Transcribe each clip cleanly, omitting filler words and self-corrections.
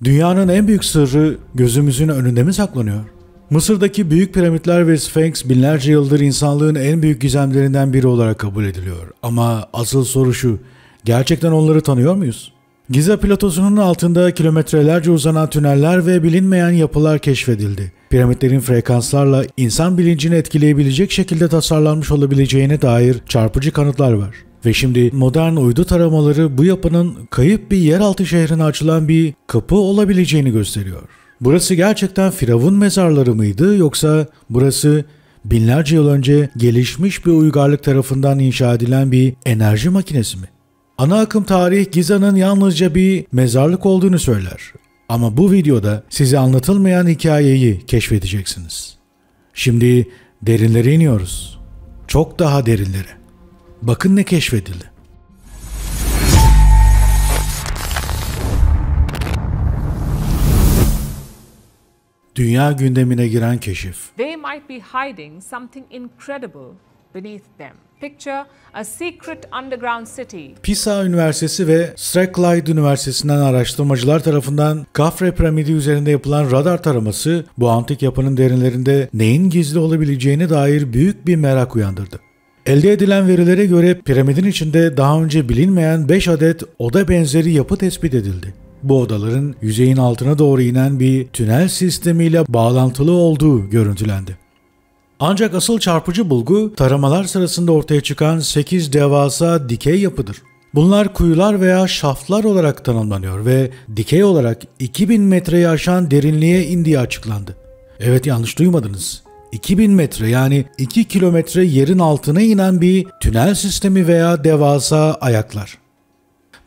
Dünyanın en büyük sırrı gözümüzün önünde mi saklanıyor? Mısır'daki büyük piramitler ve Sphinx binlerce yıldır insanlığın en büyük gizemlerinden biri olarak kabul ediliyor. Ama asıl soru şu, gerçekten onları tanıyor muyuz? Gize platosunun altında kilometrelerce uzanan tüneller ve bilinmeyen yapılar keşfedildi. Piramitlerin frekanslarla insan bilincini etkileyebilecek şekilde tasarlanmış olabileceğine dair çarpıcı kanıtlar var. Ve şimdi modern uydu taramaları bu yapının kayıp bir yeraltı şehrine açılan bir kapı olabileceğini gösteriyor. Burası gerçekten firavun mezarları mıydı, yoksa burası binlerce yıl önce gelişmiş bir uygarlık tarafından inşa edilen bir enerji makinesi mi? Ana akım tarih Giza'nın yalnızca bir mezarlık olduğunu söyler. Ama bu videoda size anlatılmayan hikayeyi keşfedeceksiniz. Şimdi derinlere iniyoruz. Çok daha derinlere. Bakın ne keşfedildi. Dünya gündemine giren keşif. They might be hiding something incredible beneath them. Picture a secret underground city. Pisa Üniversitesi ve Strathclyde Üniversitesi'nden araştırmacılar tarafından Khafre piramidi üzerinde yapılan radar taraması bu antik yapının derinlerinde neyin gizli olabileceğine dair büyük bir merak uyandırdı. Elde edilen verilere göre piramidin içinde daha önce bilinmeyen 5 adet oda benzeri yapı tespit edildi. Bu odaların yüzeyin altına doğru inen bir tünel sistemiyle bağlantılı olduğu görüntülendi. Ancak asıl çarpıcı bulgu taramalar sırasında ortaya çıkan 8 devasa dikey yapıdır. Bunlar kuyular veya şaftlar olarak tanımlanıyor ve dikey olarak 2000 metreyi aşan derinliğe indiği açıklandı. Evet, yanlış duymadınız. 2000 metre, yani 2 kilometre yerin altına inen bir tünel sistemi veya devasa ayaklar.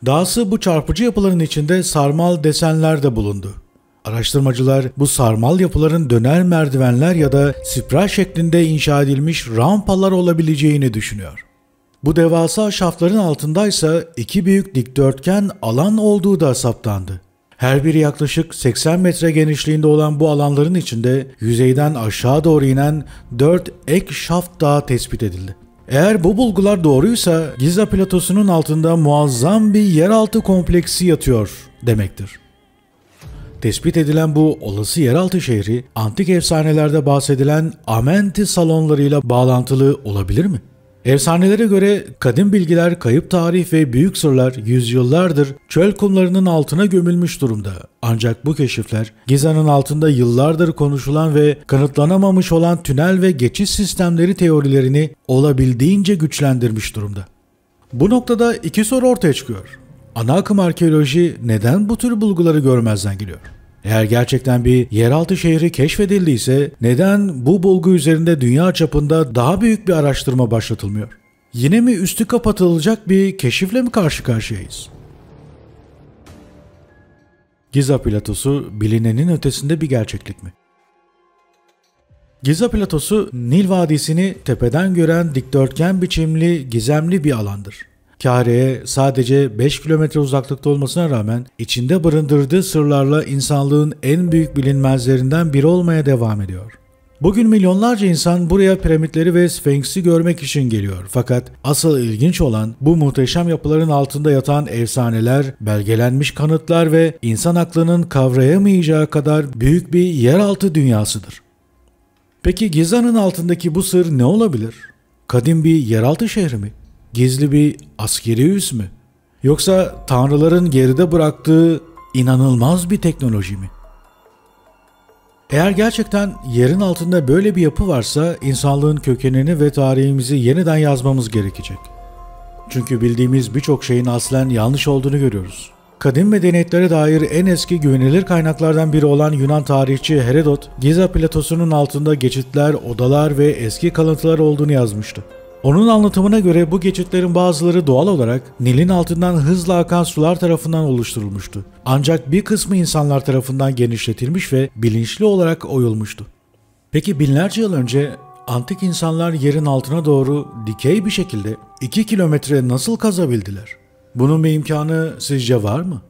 Dahası bu çarpıcı yapıların içinde sarmal desenler de bulundu. Araştırmacılar bu sarmal yapıların döner merdivenler ya da spiral şeklinde inşa edilmiş rampalar olabileceğini düşünüyor. Bu devasa şaftların altındaysa iki büyük dikdörtgen alan olduğu da saptandı. Her biri yaklaşık 80 metre genişliğinde olan bu alanların içinde yüzeyden aşağı doğru inen 4 ek şaft daha tespit edildi. Eğer bu bulgular doğruysa Giza platosunun altında muazzam bir yeraltı kompleksi yatıyor demektir. Tespit edilen bu olası yeraltı şehri antik efsanelerde bahsedilen Amenti salonlarıyla bağlantılı olabilir mi? Efsanelere göre kadim bilgiler, kayıp tarih ve büyük sırlar yüzyıllardır çöl kumlarının altına gömülmüş durumda. Ancak bu keşifler Giza'nın altında yıllardır konuşulan ve kanıtlanamamış olan tünel ve geçiş sistemleri teorilerini olabildiğince güçlendirmiş durumda. Bu noktada iki soru ortaya çıkıyor. Ana akım arkeoloji neden bu tür bulguları görmezden geliyor? Eğer gerçekten bir yeraltı şehri keşfedildiyse neden bu bulgu üzerinde dünya çapında daha büyük bir araştırma başlatılmıyor? Yine mi üstü kapatılacak bir keşifle mi karşı karşıyayız? Giza platosu bilinenin ötesinde bir gerçeklik mi? Giza platosu Nil Vadisi'ni tepeden gören dikdörtgen biçimli gizemli bir alandır. Kare'ye sadece 5 kilometre uzaklıkta olmasına rağmen içinde barındırdığı sırlarla insanlığın en büyük bilinmezlerinden biri olmaya devam ediyor. Bugün milyonlarca insan buraya piramitleri ve Sphinx'i görmek için geliyor. Fakat asıl ilginç olan bu muhteşem yapıların altında yatan efsaneler, belgelenmiş kanıtlar ve insan aklının kavrayamayacağı kadar büyük bir yeraltı dünyasıdır. Peki Giza'nın altındaki bu sır ne olabilir? Kadim bir yeraltı şehri mi? Gizli bir askeri üs mü? Yoksa tanrıların geride bıraktığı inanılmaz bir teknoloji mi? Eğer gerçekten yerin altında böyle bir yapı varsa insanlığın kökenini ve tarihimizi yeniden yazmamız gerekecek. Çünkü bildiğimiz birçok şeyin aslen yanlış olduğunu görüyoruz. Kadim medeniyetlere dair en eski güvenilir kaynaklardan biri olan Yunan tarihçi Herodot, Giza platosunun altında geçitler, odalar ve eski kalıntılar olduğunu yazmıştı. Onun anlatımına göre bu geçitlerin bazıları doğal olarak Nil'in altından hızla akan sular tarafından oluşturulmuştu. Ancak bir kısmı insanlar tarafından genişletilmiş ve bilinçli olarak oyulmuştu. Peki binlerce yıl önce antik insanlar yerin altına doğru dikey bir şekilde 2 kilometre nasıl kazabildiler? Bunun bir imkanı sizce var mı?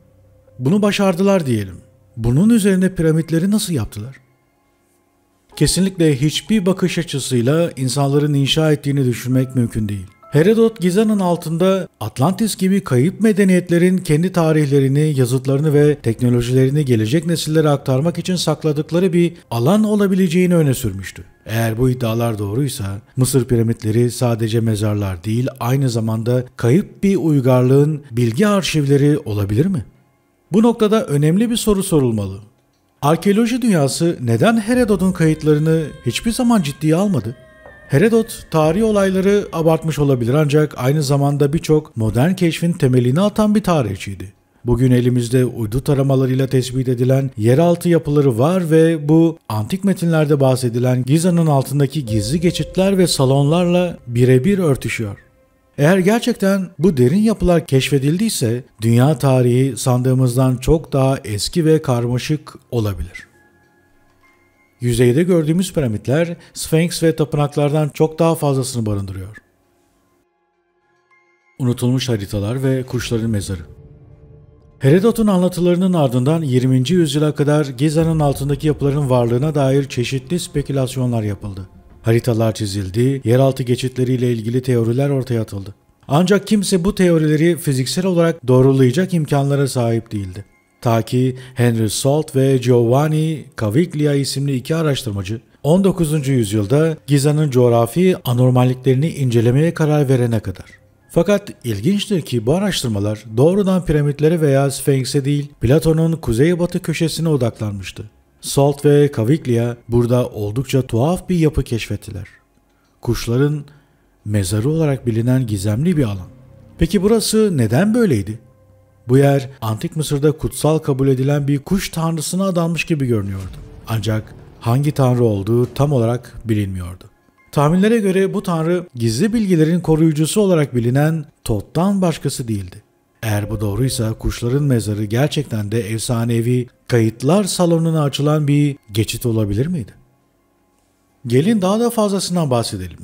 Bunu başardılar diyelim. Bunun üzerine piramitleri nasıl yaptılar? Kesinlikle hiçbir bakış açısıyla insanların inşa ettiğini düşünmek mümkün değil. Herodot Giza'nın altında Atlantis gibi kayıp medeniyetlerin kendi tarihlerini, yazıtlarını ve teknolojilerini gelecek nesillere aktarmak için sakladıkları bir alan olabileceğini öne sürmüştü. Eğer bu iddialar doğruysa Mısır piramitleri sadece mezarlar değil, aynı zamanda kayıp bir uygarlığın bilgi arşivleri olabilir mi? Bu noktada önemli bir soru sorulmalı. Arkeoloji dünyası neden Herodot'un kayıtlarını hiçbir zaman ciddiye almadı? Herodot tarihi olayları abartmış olabilir ancak aynı zamanda birçok modern keşfin temelini atan bir tarihçiydi. Bugün elimizde uydu taramalarıyla tespit edilen yeraltı yapıları var ve bu antik metinlerde bahsedilen Giza'nın altındaki gizli geçitler ve salonlarla birebir örtüşüyor. Eğer gerçekten bu derin yapılar keşfedildiyse dünya tarihi sandığımızdan çok daha eski ve karmaşık olabilir. Yüzeyde gördüğümüz piramitler, Sphinx ve tapınaklardan çok daha fazlasını barındırıyor. Unutulmuş haritalar ve kuşların mezarı. Herodot'un anlatılarının ardından 20. yüzyıla kadar Giza'nın altındaki yapıların varlığına dair çeşitli spekülasyonlar yapıldı. Haritalar çizildi, yeraltı geçitleriyle ilgili teoriler ortaya atıldı. Ancak kimse bu teorileri fiziksel olarak doğrulayacak imkanlara sahip değildi. Ta ki Henry Salt ve Giovanni Caviglia isimli iki araştırmacı 19. yüzyılda Giza'nın coğrafi anormalliklerini incelemeye karar verene kadar. Fakat ilginçtir ki bu araştırmalar doğrudan piramitlere veya Sphinx'e değil Platon'un kuzeybatı köşesine odaklanmıştı. Salt ve Caviglia burada oldukça tuhaf bir yapı keşfettiler. Kuşların mezarı olarak bilinen gizemli bir alan. Peki burası neden böyleydi? Bu yer Antik Mısır'da kutsal kabul edilen bir kuş tanrısına adanmış gibi görünüyordu. Ancak hangi tanrı olduğu tam olarak bilinmiyordu. Tahminlere göre bu tanrı gizli bilgilerin koruyucusu olarak bilinen Tot'tan başkası değildi. Eğer bu doğruysa kuşların mezarı gerçekten de efsanevi kayıtlar salonuna açılan bir geçit olabilir miydi? Gelin daha da fazlasından bahsedelim.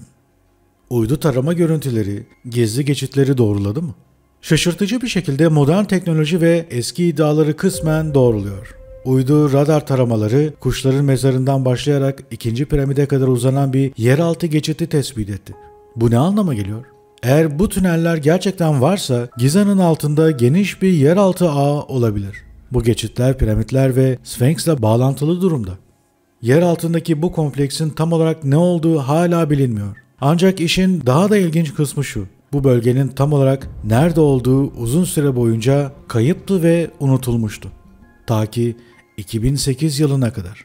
Uydu tarama görüntüleri gizli geçitleri doğruladı mı? Şaşırtıcı bir şekilde modern teknoloji ve eski iddiaları kısmen doğruluyor. Uydu radar taramaları kuşların mezarından başlayarak 2. piramide kadar uzanan bir yeraltı geçiti tespit etti. Bu ne anlama geliyor? Eğer bu tüneller gerçekten varsa Giza'nın altında geniş bir yeraltı ağı olabilir. Bu geçitler piramitler ve Sphinx'le bağlantılı durumda. Yer altındaki bu kompleksin tam olarak ne olduğu hala bilinmiyor. Ancak işin daha da ilginç kısmı şu. Bu bölgenin tam olarak nerede olduğu uzun süre boyunca kayıptı ve unutulmuştu. Ta ki 2008 yılına kadar.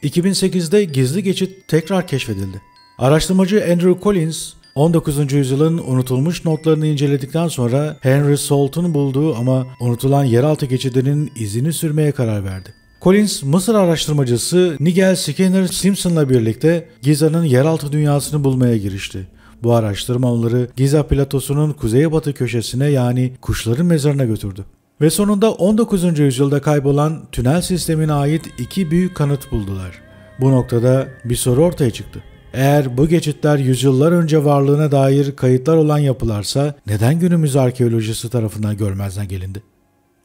2008'de gizli geçit tekrar keşfedildi. Araştırmacı Andrew Collins, 19. yüzyılın unutulmuş notlarını inceledikten sonra Henry Salt'un bulduğu ama unutulan yeraltı geçidinin izini sürmeye karar verdi. Collins, Mısır araştırmacısı Nigel Skinner Simpson'la birlikte Giza'nın yeraltı dünyasını bulmaya girişti. Bu araştırma onları Giza platosunun kuzeybatı köşesine yani kuşların mezarına götürdü. Ve sonunda 19. yüzyılda kaybolan tünel sistemine ait iki büyük kanıt buldular. Bu noktada bir soru ortaya çıktı. Eğer bu geçitler yüzyıllar önce varlığına dair kayıtlar olan yapılarsa neden günümüz arkeolojisi tarafından görmezden gelindi?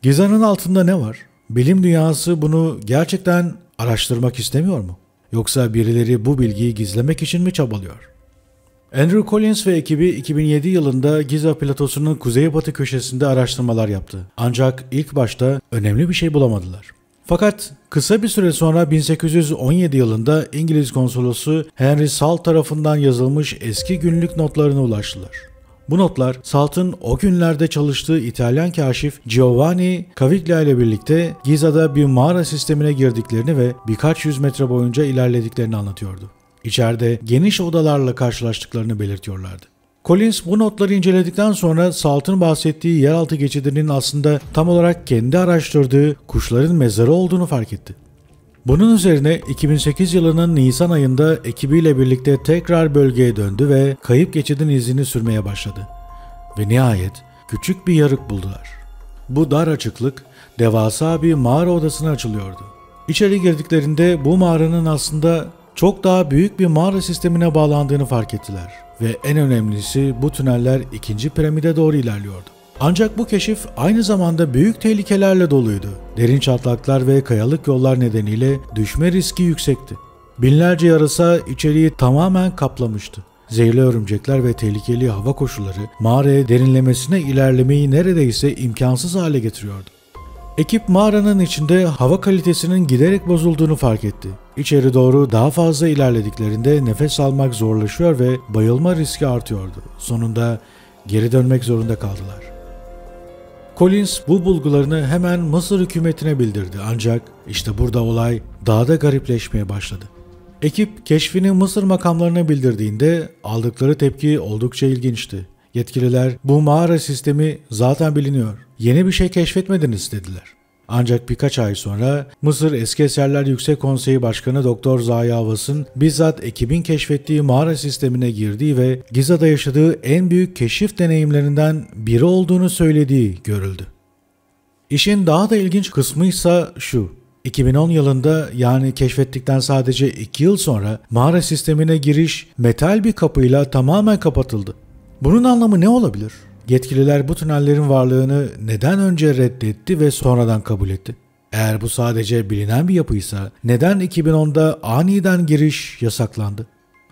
Giza'nın altında ne var? Bilim dünyası bunu gerçekten araştırmak istemiyor mu? Yoksa birileri bu bilgiyi gizlemek için mi çabalıyor? Andrew Collins ve ekibi 2007 yılında Giza platosunun kuzeybatı köşesinde araştırmalar yaptı. Ancak ilk başta önemli bir şey bulamadılar. Fakat kısa bir süre sonra 1817 yılında İngiliz konsolosu Henry Salt tarafından yazılmış eski günlük notlarına ulaştılar. Bu notlar Salt'ın o günlerde çalıştığı İtalyan kaşif Giovanni Caviglia ile birlikte Giza'da bir mağara sistemine girdiklerini ve birkaç yüz metre boyunca ilerlediklerini anlatıyordu. İçeride geniş odalarla karşılaştıklarını belirtiyorlardı. Collins bu notları inceledikten sonra Salt'ın bahsettiği yeraltı geçidinin aslında tam olarak kendi araştırdığı kuşların mezarı olduğunu fark etti. Bunun üzerine 2008 yılının Nisan ayında ekibiyle birlikte tekrar bölgeye döndü ve kayıp geçidin izini sürmeye başladı. Ve nihayet küçük bir yarık buldular. Bu dar açıklık devasa bir mağara odasına açılıyordu. İçeri girdiklerinde bu mağaranın aslında çok daha büyük bir mağara sistemine bağlandığını fark ettiler. Ve en önemlisi bu tüneller 2. piramide doğru ilerliyordu. Ancak bu keşif aynı zamanda büyük tehlikelerle doluydu. Derin çatlaklar ve kayalık yollar nedeniyle düşme riski yüksekti. Binlerce yarasa içeriği tamamen kaplamıştı. Zehirli örümcekler ve tehlikeli hava koşulları mağaraya derinlemesine ilerlemeyi neredeyse imkansız hale getiriyordu. Ekip mağaranın içinde hava kalitesinin giderek bozulduğunu fark etti. İçeri doğru daha fazla ilerlediklerinde nefes almak zorlaşıyor ve bayılma riski artıyordu. Sonunda geri dönmek zorunda kaldılar. Collins bu bulgularını hemen Mısır hükümetine bildirdi, ancak işte burada olay daha da garipleşmeye başladı. Ekip keşfini Mısır makamlarına bildirdiğinde aldıkları tepki oldukça ilginçti. Yetkililer bu mağara sistemi zaten biliniyor, yeni bir şey keşfetmediniz dediler. Ancak birkaç ay sonra Mısır Eski Eserler Yüksek Konseyi Başkanı Dr. Zahi Hawass'ın bizzat ekibin keşfettiği mağara sistemine girdiği ve Giza'da yaşadığı en büyük keşif deneyimlerinden biri olduğunu söylediği görüldü. İşin daha da ilginç kısmı ise şu: 2010 yılında, yani keşfettikten sadece 2 yıl sonra mağara sistemine giriş metal bir kapıyla tamamen kapatıldı. Bunun anlamı ne olabilir? Yetkililer bu tünellerin varlığını neden önce reddetti ve sonradan kabul etti? Eğer bu sadece bilinen bir yapıysa neden 2010'da aniden giriş yasaklandı?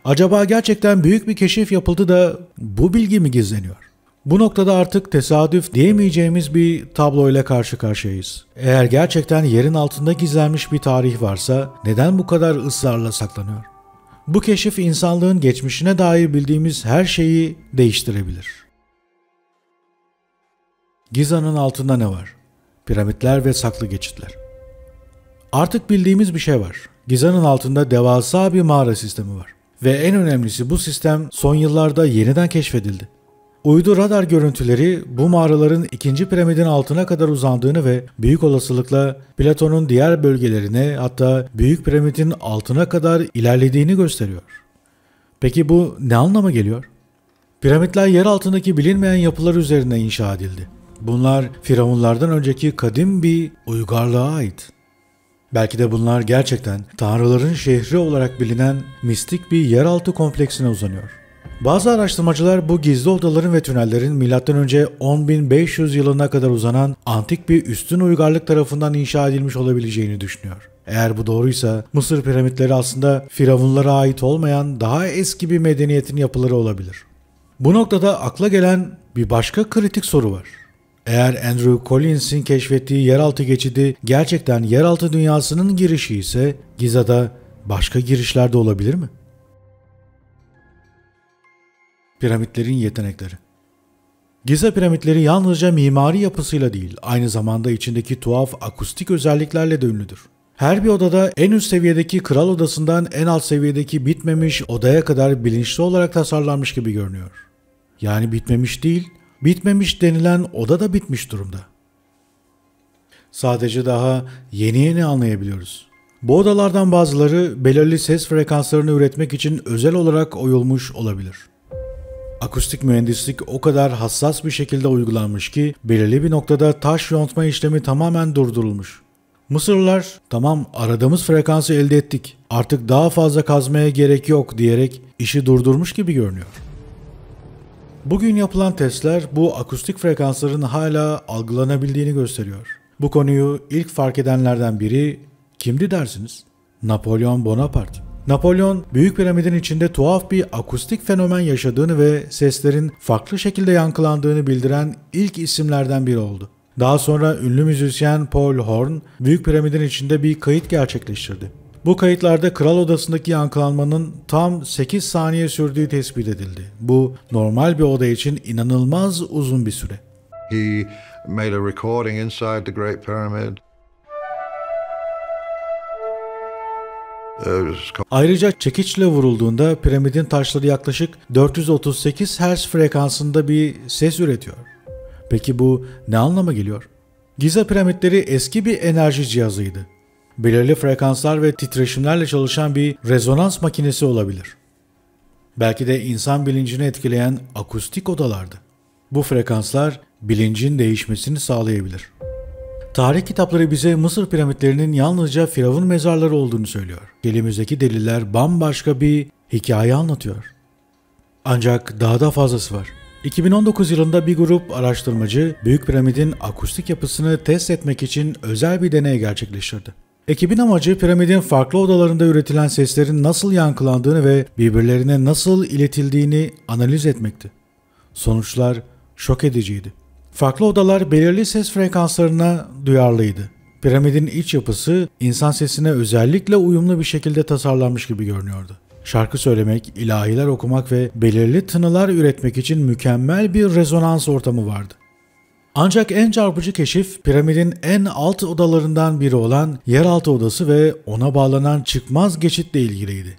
Acaba gerçekten büyük bir keşif yapıldı da bu bilgi mi gizleniyor? Bu noktada artık tesadüf diyemeyeceğimiz bir tabloyla karşı karşıyayız. Eğer gerçekten yerin altında gizlenmiş bir tarih varsa neden bu kadar ısrarla saklanıyor? Bu keşif insanlığın geçmişine dair bildiğimiz her şeyi değiştirebilir. Giza'nın altında ne var? Piramitler ve saklı geçitler. Artık bildiğimiz bir şey var. Giza'nın altında devasa bir mağara sistemi var. Ve en önemlisi, bu sistem son yıllarda yeniden keşfedildi. Uydu radar görüntüleri bu mağaraların 2. piramidin altına kadar uzandığını ve büyük olasılıkla Platon'un diğer bölgelerine, hatta Büyük Piramidin altına kadar ilerlediğini gösteriyor. Peki bu ne anlama geliyor? Piramitler yer altındaki bilinmeyen yapılar üzerine inşa edildi. Bunlar firavunlardan önceki kadim bir uygarlığa ait. Belki de bunlar gerçekten tanrıların şehri olarak bilinen mistik bir yeraltı kompleksine uzanıyor. Bazı araştırmacılar bu gizli odaların ve tünellerin M.Ö. 10.500 yılına kadar uzanan antik bir üstün uygarlık tarafından inşa edilmiş olabileceğini düşünüyor. Eğer bu doğruysa Mısır piramitleri aslında firavunlara ait olmayan daha eski bir medeniyetin yapıları olabilir. Bu noktada akla gelen bir başka kritik soru var. Eğer Andrew Collins'in keşfettiği yeraltı geçidi gerçekten yeraltı dünyasının girişi ise Giza'da başka girişler de olabilir mi? Piramitlerin yetenekleri. Giza piramitleri yalnızca mimari yapısıyla değil, aynı zamanda içindeki tuhaf akustik özelliklerle de ünlüdür. Her bir odada en üst seviyedeki kral odasından en alt seviyedeki bitmemiş odaya kadar bilinçli olarak tasarlanmış gibi görünüyor. Yani bitmemiş değil, bitmemiş denilen oda da bitmiş durumda. Sadece daha yeni anlayabiliyoruz. Bu odalardan bazıları belirli ses frekanslarını üretmek için özel olarak oyulmuş olabilir. Akustik mühendislik o kadar hassas bir şekilde uygulanmış ki belirli bir noktada taş yontma işlemi tamamen durdurulmuş. Mısırlılar tamam aradığımız frekansı elde ettik, artık daha fazla kazmaya gerek yok diyerek işi durdurmuş gibi görünüyor. Bugün yapılan testler bu akustik frekansların hala algılanabildiğini gösteriyor. Bu konuyu ilk fark edenlerden biri kimdi dersiniz? Napolyon Bonaparte. Napolyon, Büyük Piramidin içinde tuhaf bir akustik fenomen yaşadığını ve seslerin farklı şekilde yankılandığını bildiren ilk isimlerden biri oldu. Daha sonra ünlü müzisyen Paul Horn, Büyük Piramidin içinde bir kayıt gerçekleştirdi. Bu kayıtlarda kral odasındaki yankılanmanın tam 8 saniye sürdüğü tespit edildi. Bu normal bir oda için inanılmaz uzun bir süre. He made a recording inside the Great Pyramid. Ayrıca çekiçle vurulduğunda piramidin taşları yaklaşık 438 Hz frekansında bir ses üretiyor. Peki bu ne anlama geliyor? Giza piramitleri eski bir enerji cihazıydı. Belirli frekanslar ve titreşimlerle çalışan bir rezonans makinesi olabilir. Belki de insan bilincini etkileyen akustik odalardı. Bu frekanslar bilincin değişmesini sağlayabilir. Tarih kitapları bize Mısır piramitlerinin yalnızca firavun mezarları olduğunu söylüyor. Elimizdeki deliller bambaşka bir hikaye anlatıyor. Ancak daha da fazlası var. 2019 yılında bir grup araştırmacı Büyük Piramidin akustik yapısını test etmek için özel bir deney gerçekleştirdi. Ekibin amacı piramidin farklı odalarında üretilen seslerin nasıl yankılandığını ve birbirlerine nasıl iletildiğini analiz etmekti. Sonuçlar şok ediciydi. Farklı odalar belirli ses frekanslarına duyarlıydı. Piramidin iç yapısı insan sesine özellikle uyumlu bir şekilde tasarlanmış gibi görünüyordu. Şarkı söylemek, ilahiler okumak ve belirli tınılar üretmek için mükemmel bir rezonans ortamı vardı. Ancak en çarpıcı keşif piramidin en alt odalarından biri olan yeraltı odası ve ona bağlanan çıkmaz geçitle ilgiliydi.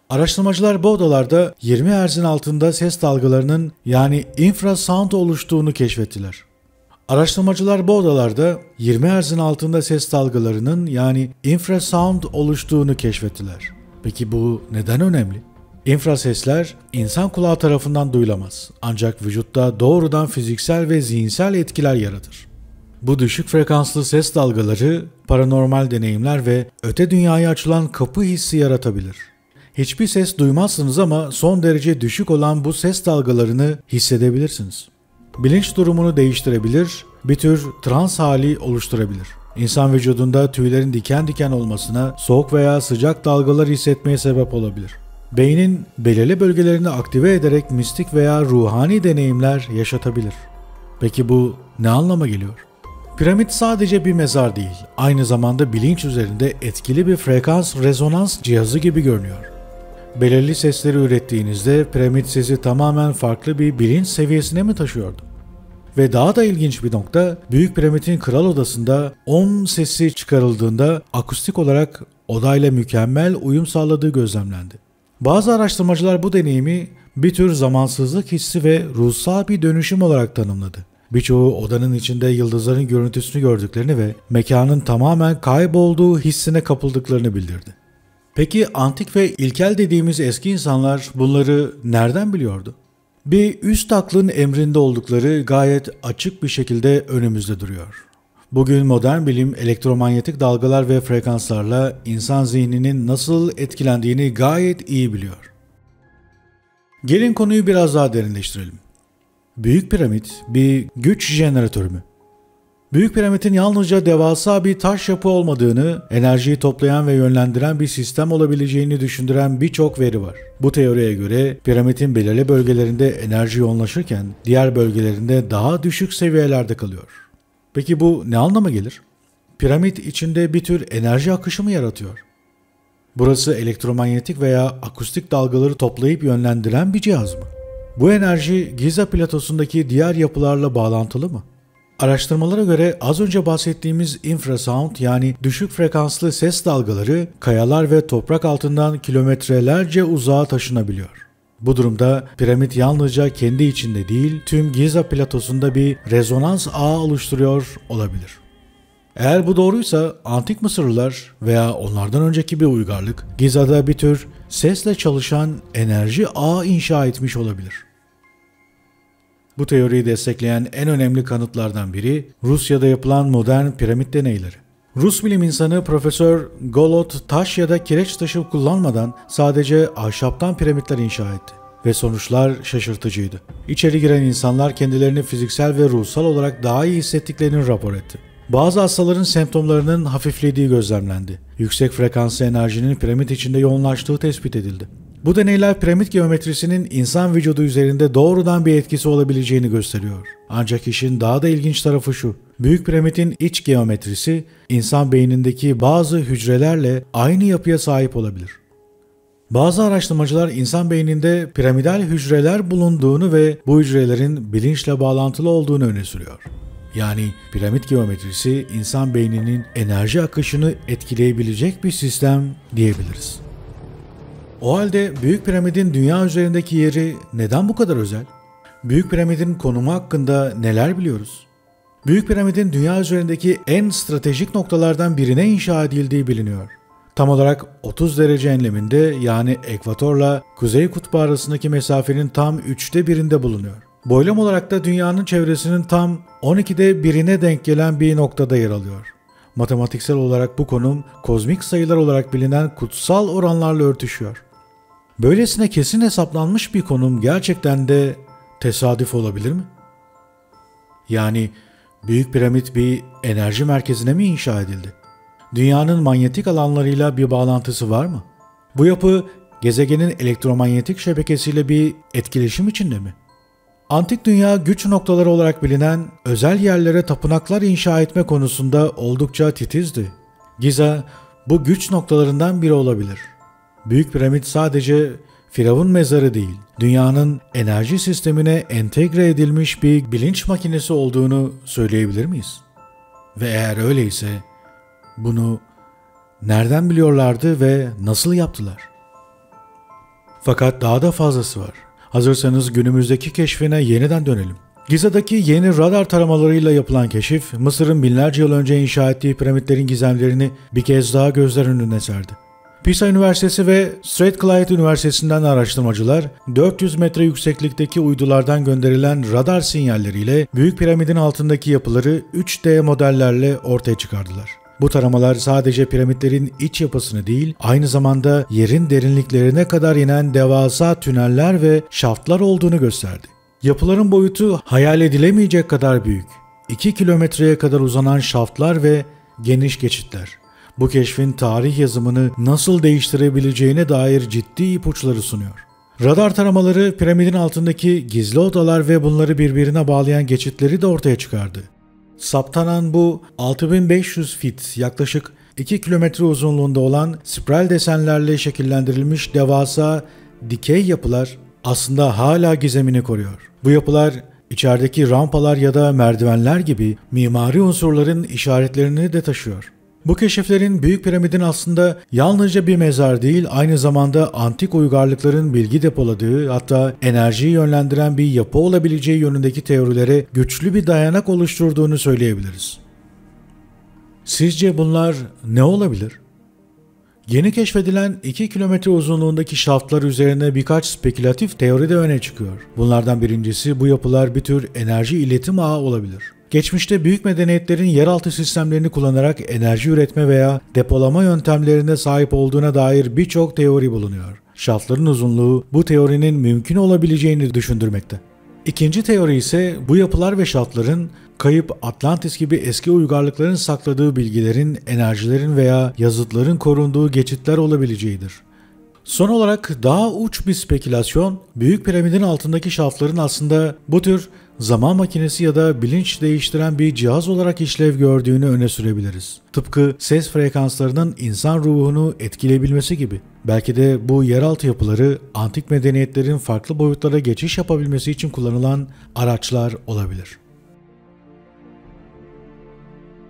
Araştırmacılar bu odalarda 20 Hz'in altında ses dalgalarının yani infrasound oluştuğunu keşfettiler. Araştırmacılar bu odalarda 20 Hz'in altında ses dalgalarının yani infrasound oluştuğunu keşfettiler. Peki bu neden önemli? İnfrasesler insan kulağı tarafından duyulamaz. Ancak vücutta doğrudan fiziksel ve zihinsel etkiler yaratır. Bu düşük frekanslı ses dalgaları paranormal deneyimler ve öte dünyaya açılan kapı hissi yaratabilir. Hiçbir ses duymazsınız ama son derece düşük olan bu ses dalgalarını hissedebilirsiniz. Bilinç durumunu değiştirebilir, bir tür trans hali oluşturabilir. İnsan vücudunda tüylerin diken diken olmasına, soğuk veya sıcak dalgalar hissetmeye sebep olabilir. Beynin belirli bölgelerini aktive ederek mistik veya ruhani deneyimler yaşatabilir. Peki bu ne anlama geliyor? Piramit sadece bir mezar değil, aynı zamanda bilinç üzerinde etkili bir frekans rezonans cihazı gibi görünüyor. Belirli sesleri ürettiğinizde piramit sizi tamamen farklı bir bilinç seviyesine mi taşıyordu? Ve daha da ilginç bir nokta, Büyük Piramit'in kral odasında Om sesi çıkarıldığında akustik olarak odayla mükemmel uyum sağladığı gözlemlendi. Bazı araştırmacılar bu deneyimi bir tür zamansızlık hissi ve ruhsal bir dönüşüm olarak tanımladı. Birçoğu odanın içinde yıldızların görüntüsünü gördüklerini ve mekanın tamamen kaybolduğu hissine kapıldıklarını bildirdi. Peki antik ve ilkel dediğimiz eski insanlar bunları nereden biliyordu? Bir üst aklın emrinde oldukları gayet açık bir şekilde önümüzde duruyor. Bugün modern bilim elektromanyetik dalgalar ve frekanslarla insan zihninin nasıl etkilendiğini gayet iyi biliyor. Gelin konuyu biraz daha derinleştirelim. Büyük Piramit bir güç jeneratörü mü? Büyük Piramit'in yalnızca devasa bir taş yapı olmadığını, enerjiyi toplayan ve yönlendiren bir sistem olabileceğini düşündüren birçok veri var. Bu teoriye göre piramidin belirli bölgelerinde enerji yoğunlaşırken diğer bölgelerinde daha düşük seviyelerde kalıyor. Peki bu ne anlama gelir? Piramit içinde bir tür enerji akışı mı yaratıyor? Burası elektromanyetik veya akustik dalgaları toplayıp yönlendiren bir cihaz mı? Bu enerji Giza platosundaki diğer yapılarla bağlantılı mı? Araştırmalara göre az önce bahsettiğimiz infrasound yani düşük frekanslı ses dalgaları kayalar ve toprak altından kilometrelerce uzağa taşınabiliyor. Bu durumda piramit yalnızca kendi içinde değil tüm Giza platosunda bir rezonans ağı oluşturuyor olabilir. Eğer bu doğruysa antik Mısırlılar veya onlardan önceki bir uygarlık Giza'da bir tür sesle çalışan enerji ağı inşa etmiş olabilir. Bu teoriyi destekleyen en önemli kanıtlardan biri Rusya'da yapılan modern piramit deneyleri. Rus bilim insanı Profesör Golod taş ya da kireç taşı kullanmadan sadece ahşaptan piramitler inşa etti. Ve sonuçlar şaşırtıcıydı. İçeri giren insanlar kendilerini fiziksel ve ruhsal olarak daha iyi hissettiklerini rapor etti. Bazı hastaların semptomlarının hafiflediği gözlemlendi. Yüksek frekanslı enerjinin piramit içinde yoğunlaştığı tespit edildi. Bu deneyler piramit geometrisinin insan vücudu üzerinde doğrudan bir etkisi olabileceğini gösteriyor. Ancak işin daha da ilginç tarafı şu. Büyük piramidin iç geometrisi insan beynindeki bazı hücrelerle aynı yapıya sahip olabilir. Bazı araştırmacılar insan beyninde piramidal hücreler bulunduğunu ve bu hücrelerin bilinçle bağlantılı olduğunu öne sürüyor. Yani piramit geometrisi insan beyninin enerji akışını etkileyebilecek bir sistem diyebiliriz. O halde Büyük Piramidin dünya üzerindeki yeri neden bu kadar özel? Büyük Piramidin konumu hakkında neler biliyoruz? Büyük Piramidin dünya üzerindeki en stratejik noktalardan birine inşa edildiği biliniyor. Tam olarak 30 derece enleminde yani ekvatorla Kuzey Kutbu arasındaki mesafenin tam 3'te 1'inde bulunuyor. Boylam olarak da dünyanın çevresinin tam 12'de 1'ine denk gelen bir noktada yer alıyor. Matematiksel olarak bu konum kozmik sayılar olarak bilinen kutsal oranlarla örtüşüyor. Böylesine kesin hesaplanmış bir konum gerçekten de tesadüf olabilir mi? Yani Büyük Piramit bir enerji merkezine mi inşa edildi? dünyanın manyetik alanlarıyla bir bağlantısı var mı? Bu yapı gezegenin elektromanyetik şebekesiyle bir etkileşim içinde mi? Antik dünya güç noktaları olarak bilinen özel yerlere tapınaklar inşa etme konusunda oldukça titizdi. Giza bu güç noktalarından biri olabilir. Büyük piramit sadece Firavun mezarı değil, dünyanın enerji sistemine entegre edilmiş bir bilinç makinesi olduğunu söyleyebilir miyiz? Ve eğer öyleyse bunu nereden biliyorlardı ve nasıl yaptılar? Fakat daha da fazlası var. Hazırsanız günümüzdeki keşfine yeniden dönelim. Giza'daki yeni radar taramalarıyla yapılan keşif, Mısır'ın binlerce yıl önce inşa ettiği piramitlerin gizemlerini bir kez daha gözler önüne serdi. Pisa Üniversitesi ve Strathclyde Üniversitesi'nden araştırmacılar 400 metre yükseklikteki uydulardan gönderilen radar sinyalleriyle Büyük Piramidin altındaki yapıları 3D modellerle ortaya çıkardılar. Bu taramalar sadece piramitlerin iç yapısını değil, aynı zamanda yerin derinliklerine kadar inen devasa tüneller ve şaftlar olduğunu gösterdi. Yapıların boyutu hayal edilemeyecek kadar büyük. 2 kilometreye kadar uzanan şaftlar ve geniş geçitler. Bu keşfin tarih yazımını nasıl değiştirebileceğine dair ciddi ipuçları sunuyor. Radar taramaları piramidin altındaki gizli odalar ve bunları birbirine bağlayan geçitleri de ortaya çıkardı. Saptanan bu 6500 fit, yaklaşık 2 kilometre uzunluğunda olan spiral desenlerle şekillendirilmiş devasa dikey yapılar aslında hala gizemini koruyor. Bu yapılar içerideki rampalar ya da merdivenler gibi mimari unsurların işaretlerini de taşıyor. Bu keşiflerin Büyük Piramidin aslında yalnızca bir mezar değil, aynı zamanda antik uygarlıkların bilgi depoladığı, hatta enerjiyi yönlendiren bir yapı olabileceği yönündeki teorilere güçlü bir dayanak oluşturduğunu söyleyebiliriz. Sizce bunlar ne olabilir? Yeni keşfedilen 2 kilometre uzunluğundaki şaftlar üzerine birkaç spekülatif teori de öne çıkıyor. Bunlardan birincisi, bu yapılar bir tür enerji iletim ağı olabilir. Geçmişte büyük medeniyetlerin yeraltı sistemlerini kullanarak enerji üretme veya depolama yöntemlerine sahip olduğuna dair birçok teori bulunuyor. Şaftların uzunluğu bu teorinin mümkün olabileceğini düşündürmekte. İkinci teori ise bu yapılar ve şaftların kayıp Atlantis gibi eski uygarlıkların sakladığı bilgilerin, enerjilerin veya yazıtların korunduğu geçitler olabileceğidir. Son olarak daha uç bir spekülasyon, Büyük Piramidin altındaki şaftların aslında bu tür zaman makinesi ya da bilinç değiştiren bir cihaz olarak işlev gördüğünü öne sürebiliriz. Tıpkı ses frekanslarının insan ruhunu etkileyebilmesi gibi. Belki de bu yeraltı yapıları antik medeniyetlerin farklı boyutlara geçiş yapabilmesi için kullanılan araçlar olabilir.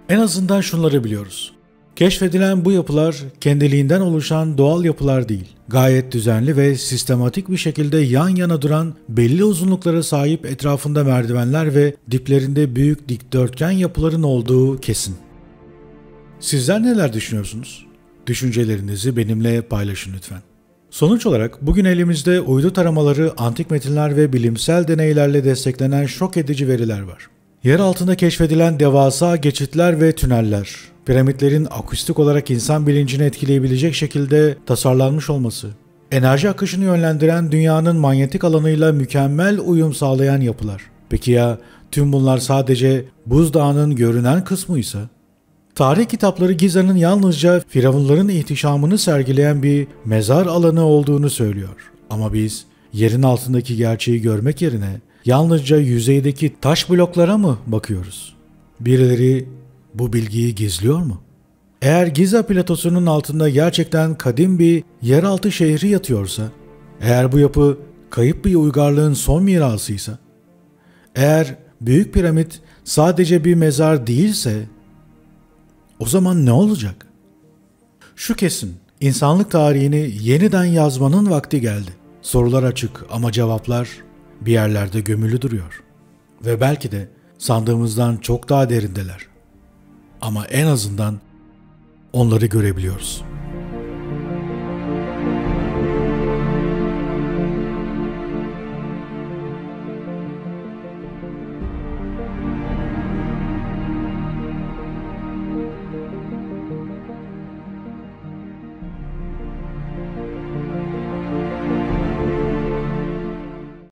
En azından şunları biliyoruz. Keşfedilen bu yapılar kendiliğinden oluşan doğal yapılar değil. Gayet düzenli ve sistematik bir şekilde yan yana duran, belli uzunluklara sahip etrafında merdivenler ve diplerinde büyük dikdörtgen yapıların olduğu kesin. Sizler neler düşünüyorsunuz? Düşüncelerinizi benimle paylaşın lütfen. Sonuç olarak bugün elimizde uydu taramaları, antik metinler ve bilimsel deneylerle desteklenen şok edici veriler var. Yer altında keşfedilen devasa geçitler ve tüneller, piramitlerin akustik olarak insan bilincini etkileyebilecek şekilde tasarlanmış olması, enerji akışını yönlendiren dünyanın manyetik alanıyla mükemmel uyum sağlayan yapılar. Peki ya tüm bunlar sadece buzdağının görünen kısmıysa? Tarih kitapları Giza'nın yalnızca firavunların ihtişamını sergileyen bir mezar alanı olduğunu söylüyor. Ama biz yerin altındaki gerçeği görmek yerine yalnızca yüzeydeki taş bloklara mı bakıyoruz? Birileri bu bilgiyi gizliyor mu? Eğer Giza platosunun altında gerçekten kadim bir yeraltı şehri yatıyorsa, eğer bu yapı kayıp bir uygarlığın son mirasıysa, eğer Büyük Piramit sadece bir mezar değilse, o zaman ne olacak? Şu kesin, insanlık tarihini yeniden yazmanın vakti geldi. Sorular açık ama cevaplar bir yerlerde gömülü duruyor. Ve belki de sandığımızdan çok daha derindeler. Ama en azından onları görebiliyoruz.